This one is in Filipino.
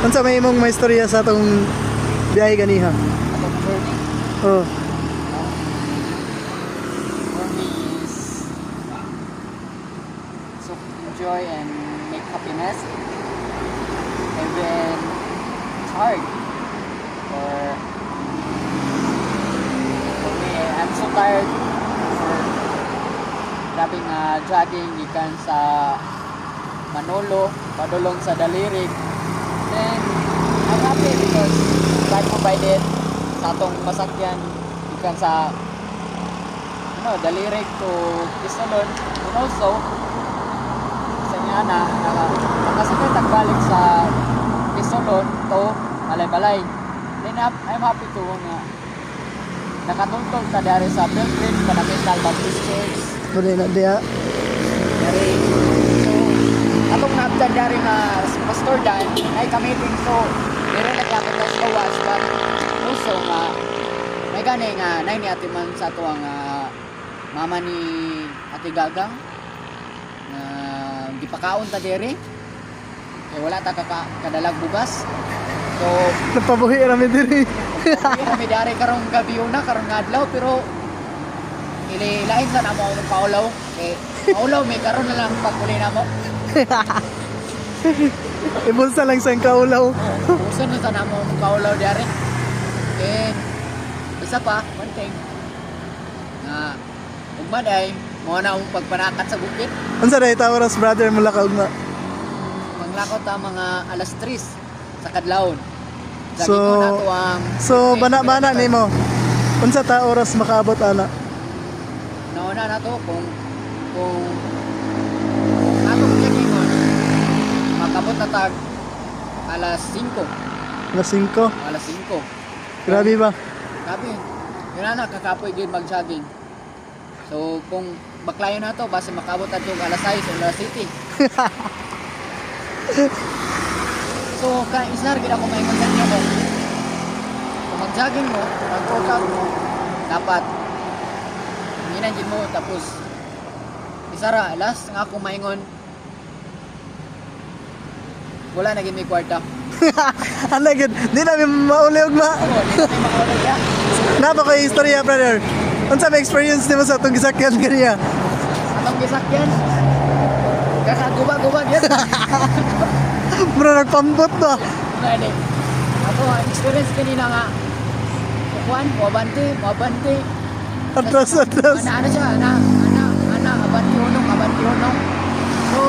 Unsa may imong may istorya sa atong biyahe ganiha? Atong journey Oh. for me is so enjoy and make happiness. Even it's hard. For me, I'm so tired for grabbing jogging gikan sa Manolo, padulong sa Dalirig. Then, I'm happy because God provided sa atong masakyan gikan sa Dalirig to Kisolon. And also, sa niya nakasakay tagbalik sa Kisolon to Balay-Balay. Then I'm happy to nakatuntog ta dari sa Pilgrim Fundamental Baptist Church. Dili na diha. Dari atong nabdan dari nga Pastor Dan ay kamiting so meron na kami sa kawas but also nga may gani nga nay ni ate man sa tuwang mama ni Ate Gagang na gipakaon ta diri kay wala ta kadalag bugas so Napabuhi ra mi diri. kami dari karong gabi una karong adlaw pero lain sa namo ang paulaw eh paulaw may karon na lang pagkuli namo. Ibulsa lang sa kaulaw. Uso na sa namo ang kaulaw dari and isa pa one thing na ugmaday mo na ang pagpanakat sa bukid Unsa day ta oras brother mula ka ugma? manglakot ta mga alas 3 sa kadlawon. So bana-bana nimo. Unsa ta oras makaabot ana? Nauna na to kung atong checking on makabot na tag alas 5. Alas 5. Alas 5. Grabe ba? Grabe. Yun na kakapoy gid mag-jogging. So kung baklayo na to basta makabot na to alas 6 o alas 7. So isar gid ako maingon sa inyo mo. Kung mag-jogging mo, mag-workout mo, dapat ginanjin mo tapos isara last nga ako maingon wala na gid may kwarta. Ano gid? Di na mi mauli ugma. Oo, di na may makulog ya. Napa ko istorya brother. Unsa may experience nimo sa atong gisakyan ganiya? Atong gisakyan. Kakaguba-guba gyud. Bro nagpambot ba? Pwede. Ako, ang experience kanina nga, kukuhan, mabante. Atras. Ano siya, abanti unong. So,